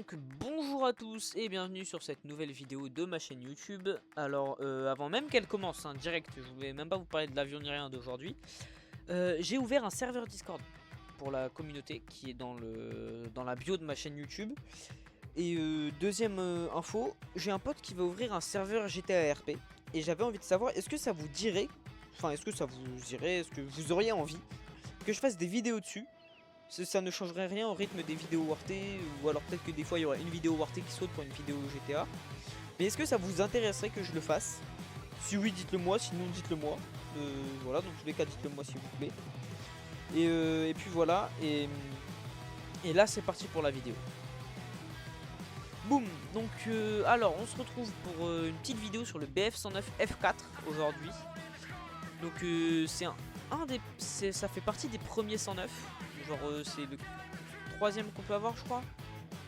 Donc bonjour à tous et bienvenue sur cette nouvelle vidéo de ma chaîne YouTube. Alors avant même qu'elle commence, direct, je voulais même pas vous parler de l'avion ni rien d'aujourd'hui. J'ai ouvert un serveur Discord pour la communauté qui est dans la bio de ma chaîne YouTube. Et deuxième info, j'ai un pote qui va ouvrir un serveur GTA RP. Et j'avais envie de savoir, est-ce que ça vous dirait, est-ce que ça vous irait, est-ce que vous auriez envie que je fasse des vidéos dessus? Ça ne changerait rien au rythme des vidéos Warté, ou alors peut-être que des fois il y aurait une vidéo Warté qui saute pour une vidéo GTA. Mais est-ce que ça vous intéresserait que je le fasse? Si oui, dites-le moi, sinon dites-le moi. Voilà, dans tous les cas, dites-le moi s'il vous plaît. Et puis voilà, et là c'est parti pour la vidéo. Boum. Donc alors on se retrouve pour une petite vidéo sur le BF109 F4 aujourd'hui. Donc ça fait partie des premiers 109. Genre c'est le troisième qu'on peut avoir je crois.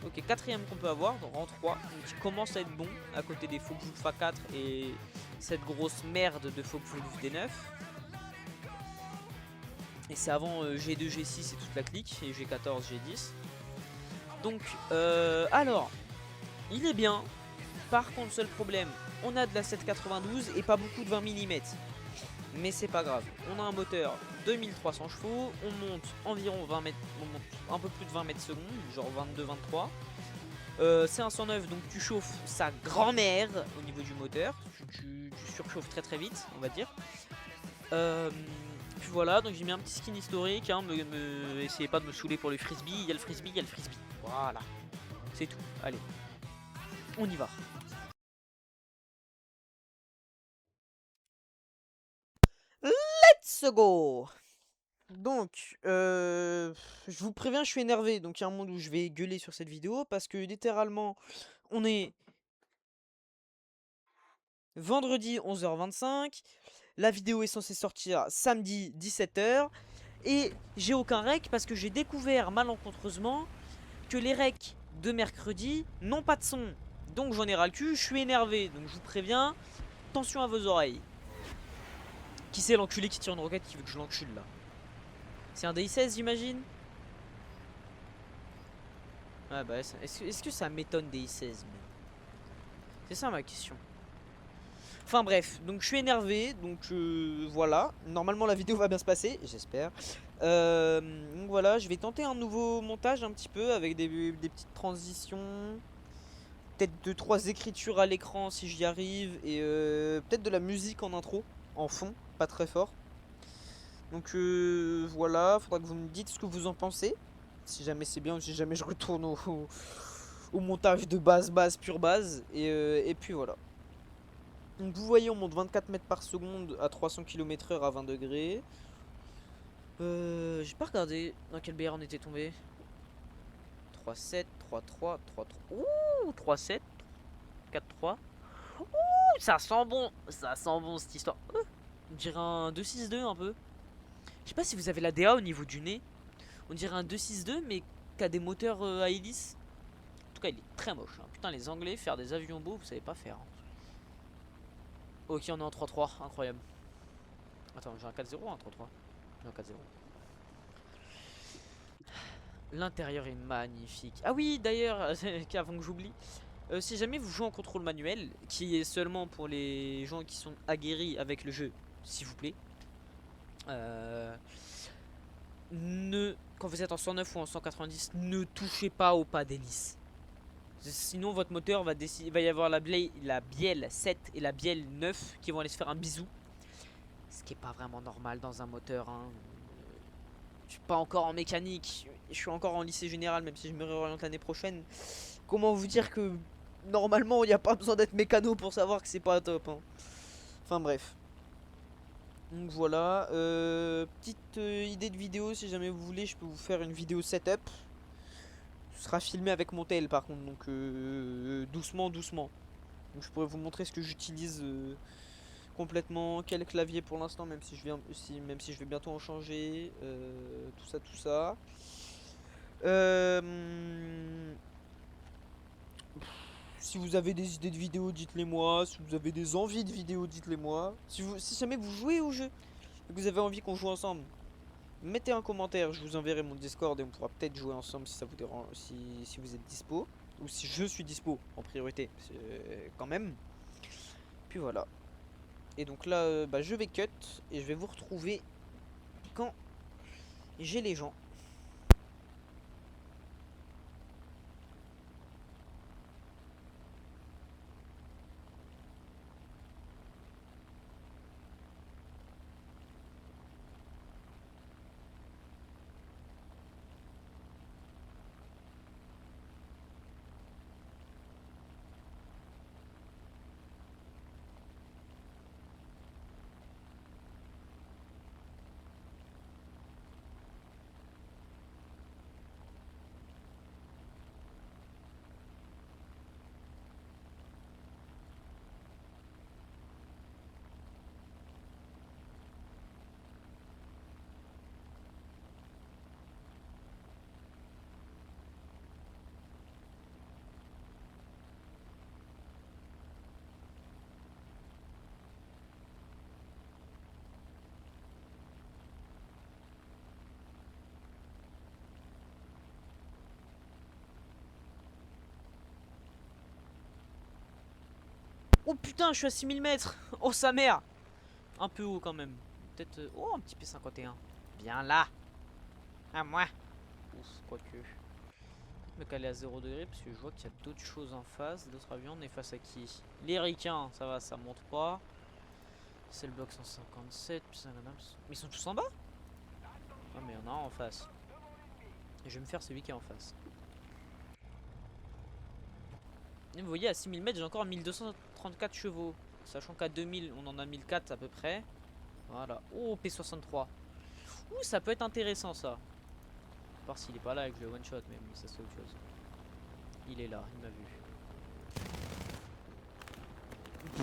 Ok, quatrième qu'on peut avoir, donc en 3. Donc il commence à être bon à côté des Focke-Wulf A4 et cette grosse merde de Focke-Wulf D9. Et c'est avant G2, G6 et toute la clique, et G14, G10. Donc alors, il est bien. Par contre, seul problème, on a de la 792 et pas beaucoup de 20 mm. Mais c'est pas grave, on a un moteur 2300 chevaux, on monte environ 20 mètres, on monte un peu plus de 20 mètres secondes, genre 22-23. C'est un 109, donc tu chauffes sa grand-mère au niveau du moteur, tu surchauffes très très vite, on va dire. Puis voilà, donc j'ai mis un petit skin historique, essayez pas de me saouler pour le frisbee, il y a le frisbee, il y a le frisbee. Voilà, c'est tout, allez, on y va. Let's go. Donc, je vous préviens, je suis énervé. Donc, il y a un moment où je vais gueuler sur cette vidéo parce que littéralement, on est vendredi 11h25. La vidéo est censée sortir samedi 17h. Et j'ai aucun rec parce que j'ai découvert malencontreusement que les recs de mercredi n'ont pas de son. Donc, j'en ai ras le cul, je suis énervé. Donc, je vous préviens, attention à vos oreilles. Qui c'est l'enculé qui tire une roquette qui veut que je l'encule là? C'est un DI16, j'imagine? Ah bah, est-ce que ça m'étonne DI16 même? C'est ça ma question. Enfin bref, donc je suis énervé, donc voilà. Normalement la vidéo va bien se passer, j'espère. Donc voilà, je vais tenter un nouveau montage un petit peu avec des petites transitions. Peut-être 2-3 écritures à l'écran si j'y arrive. Et peut-être de la musique en intro, en fond, pas très fort. Donc voilà, faudra que vous me dites ce que vous en pensez. Si jamais c'est bien ou si jamais je retourne au montage de base, pure base. Et puis voilà. Donc vous voyez, on monte 24 mètres par seconde à 300 km/h à 20 degrés. J'ai pas regardé dans quel BR on était tombé. 3-7, 3-3, 3-3. Ouh, 3-7, 4-3. Ouh, ça sent bon. Ça sent bon cette histoire. On dirait un 2-6-2 un peu. Je sais pas si vous avez la DA au niveau du nez. On dirait un 2-6-2 mais qui a des moteurs à hélice. En tout cas, il est très moche. Putain, les Anglais, faire des avions beaux, vous savez pas faire. Ok, on est en 3-3, incroyable. Attends, j'ai un 4-0 ou un 3-3? J'ai un 4-0. L'intérieur est magnifique. Ah oui, d'ailleurs, avant que j'oublie, si jamais vous jouez en contrôle manuel, qui est seulement pour les gens qui sont aguerris avec le jeu, s'il vous plaît, quand vous êtes en 109 ou en 190, ne touchez pas au pas d'hélice. Sinon votre moteur va décider, il va y avoir la bielle 7 et la bielle 9 qui vont aller se faire un bisou. Ce qui est pas vraiment normal dans un moteur. Je suis pas encore en mécanique, je suis encore en lycée général même si je me réoriente l'année prochaine. Comment vous dire que normalement il n'y a pas besoin d'être mécano pour savoir que c'est pas top. Enfin bref. Donc voilà, petite idée de vidéo si jamais vous voulez, je peux vous faire une vidéo setup. Ce sera filmé avec mon tel par contre, donc doucement. Donc je pourrais vous montrer ce que j'utilise complètement, quel clavier pour l'instant, même si je vais bientôt en changer, tout ça. Si vous avez des idées de vidéos, dites-les moi. Si vous avez des envies de vidéos, dites-les moi. Si jamais vous jouez au jeu et que vous avez envie qu'on joue ensemble, mettez un commentaire, je vous enverrai mon Discord et on pourra peut-être jouer ensemble si ça vous dérange, si vous êtes dispo. Ou si je suis dispo en priorité, quand même. Puis voilà. Et donc là, bah, je vais cut et je vais vous retrouver quand j'ai les gens. Oh putain, je suis à 6 000 mètres. Oh sa mère. Un peu haut quand même. Peut-être... oh, un petit P51. Bien là. À moi. Ouf, quoique. Me caler à 0 degré parce que je vois qu'il y a d'autres choses en face. D'autres avions. On est face à qui? Les ricains, ça va, ça monte pas. C'est le bloc 157. Mais ils sont tous en bas? Ah, mais il y en a un en face. Et je vais me faire celui qui est en face. Et vous voyez, à 6 000 mètres, j'ai encore 1234 chevaux. Sachant qu'à 2000, on en a 1004 à peu près. Voilà. Oh, P63. Ouh, ça peut être intéressant ça. À part s'il est pas là avec le one shot, mais oui, ça c'est autre chose. Il est là, il m'a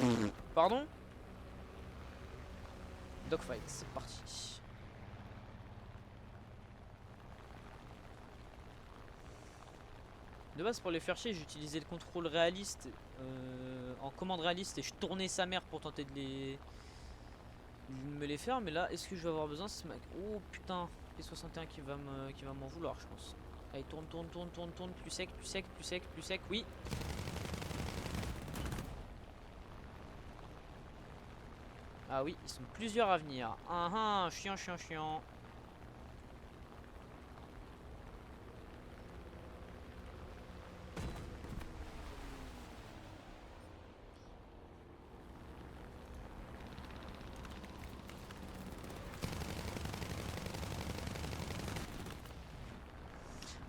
vu. Pardon? Dogfight, c'est parti. De base, pour les faire chier, j'utilisais le contrôle réaliste en commande réaliste et je tournais sa mère pour tenter de me les faire. Mais là, est-ce que je vais avoir besoin? Oh putain, P61 qui va m'en vouloir, je pense. Allez, tourne, tourne, tourne, tourne, tourne, plus sec, plus sec, plus sec, plus sec, oui. Ah oui, ils sont plusieurs à venir. Ah ah, chiant, chiant, chiant.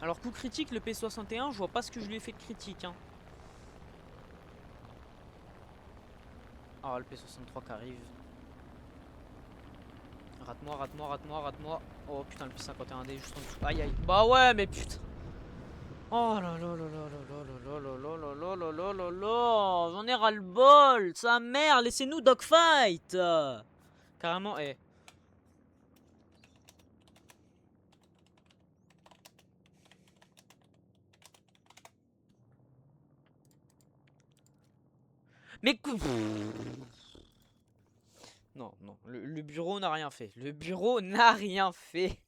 Alors coup critique, le P61, je vois pas ce que je lui ai fait de critique, hein. Ah, le P63 qui arrive. Rate-moi, rate-moi, rate-moi, rate-moi. Oh putain, le P51D juste en dessous. Aïe aïe. Bah ouais, mais putain. Oh là là là là là là là là là là là là là là là. J'en ai ras-le-bol. Sa mère, laissez-nous dogfight. Carrément, eh. Mais non, non, le bureau n'a rien fait. Le bureau n'a rien fait.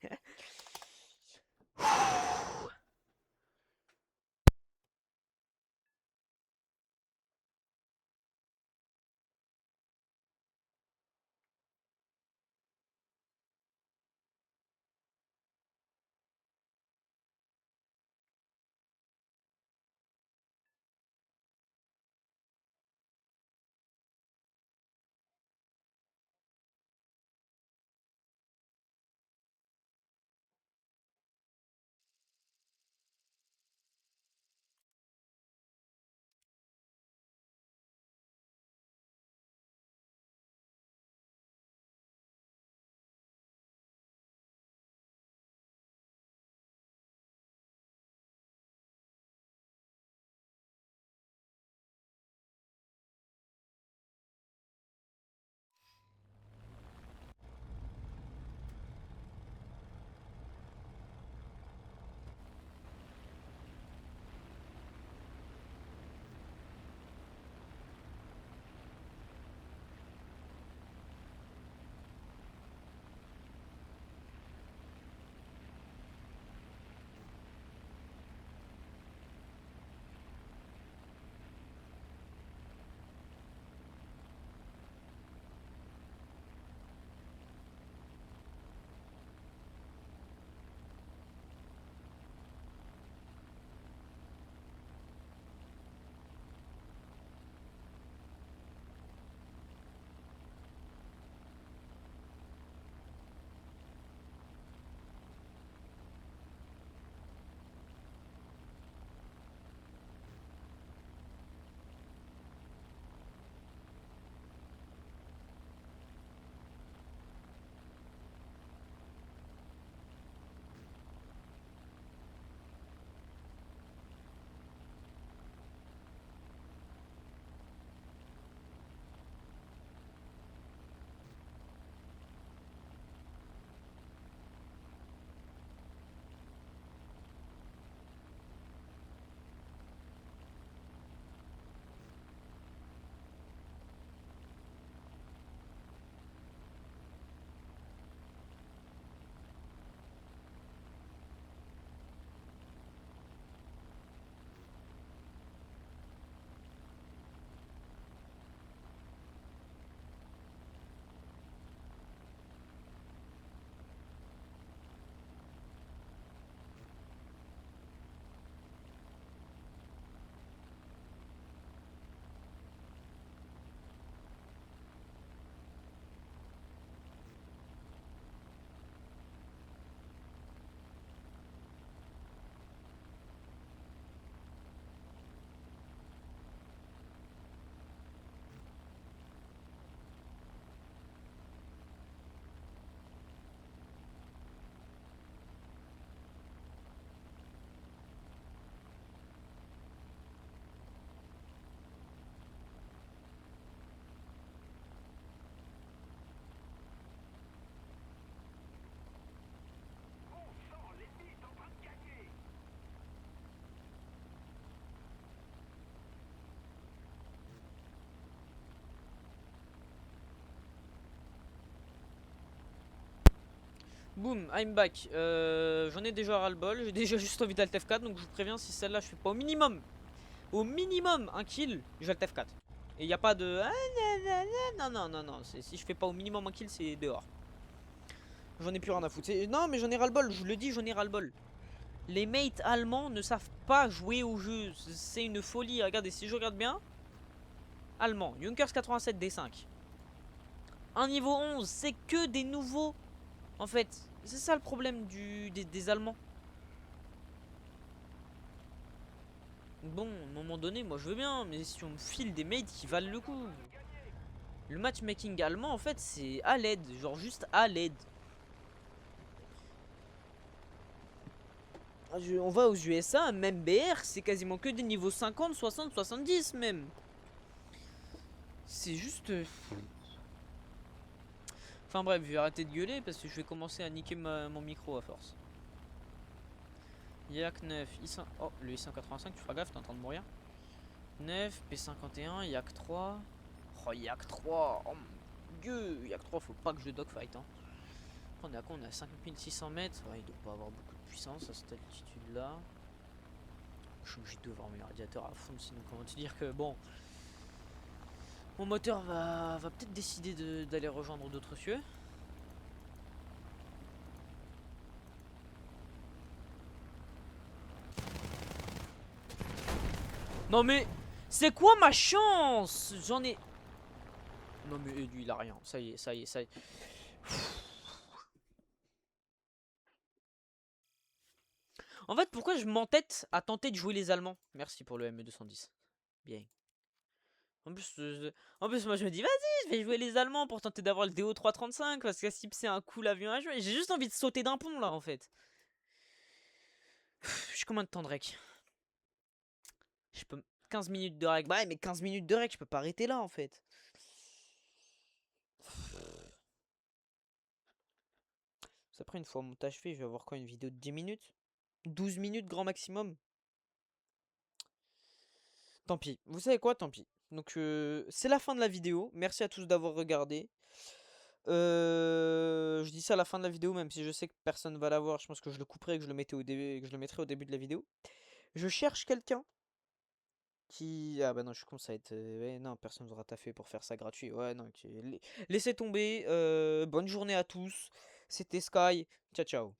Boum, I'm back. J'en ai déjà ras-le-bol. J'ai déjà juste envie d'alt F4. Donc je vous préviens, si celle-là je fais pas au minimum un kill, je alt F4. Et y a pas de. Non, non, non, non. Si je fais pas au minimum un kill, c'est dehors. J'en ai plus rien à foutre. Non, mais j'en ai ras-le-bol. Je le dis, j'en ai ras-le-bol. Les mates allemands ne savent pas jouer au jeu. C'est une folie. Regardez, si je regarde bien. Allemand, Junkers 87 D5. Un niveau 11, c'est que des nouveaux. En fait, c'est ça le problème des Allemands. Bon, à un moment donné, moi je veux bien, mais si on me file des mates qui valent le coup. Le matchmaking allemand, en fait, c'est à l'aide. Genre juste à l'aide. On va aux USA, même BR, c'est quasiment que des niveaux 50, 60, 70 même. C'est juste... Enfin bref, je vais arrêter de gueuler parce que je vais commencer à niquer mon micro à force. Yak 9, I5... Oh, le I185, tu feras gaffe, t'es en train de mourir. 9, P51, Yak 3. Oh, Yak 3, oh mon dieu, Yak 3, faut pas que je dogfight. Hein. On est à quoi? On est à 5600 mètres. Ouais, il doit pas avoir beaucoup de puissance à cette altitude là. Je suis obligé de voir mes radiateurs à fond, sinon comment te dire que bon. Mon moteur va peut-être décider d'aller rejoindre d'autres cieux. Non mais, c'est quoi ma chance? J'en ai... Non mais lui il a rien, ça y est, ça y est, ça y est. En fait, pourquoi je m'entête à tenter de jouer les Allemands? Merci pour le ME210. Bien. En plus, moi je me dis, vas-y, je vais jouer les Allemands pour tenter d'avoir le DO335 parce que si c'est un cool avion à jouer. J'ai juste envie de sauter d'un pont là en fait. Je suis combien de temps de rec? Je peux. 15 minutes de rec. Bah ouais, mais 15 minutes de rec, je peux pas arrêter là en fait. Après, une fois mon montage fait, je vais avoir quoi? Une vidéo de 10 minutes? 12 minutes grand maximum? Tant pis. Vous savez quoi? Tant pis. Donc, c'est la fin de la vidéo. Merci à tous d'avoir regardé. Je dis ça à la fin de la vidéo, même si je sais que personne va la voir. Je pense que je le couperai et que je le mettrai au début de la vidéo. Je cherche quelqu'un qui... Ah bah non, je suis con, ça va être... ouais, non, personne n'aura taffé pour faire ça gratuit. Ouais, non, ok. Laissez tomber. Bonne journée à tous. C'était Sky. Ciao, ciao.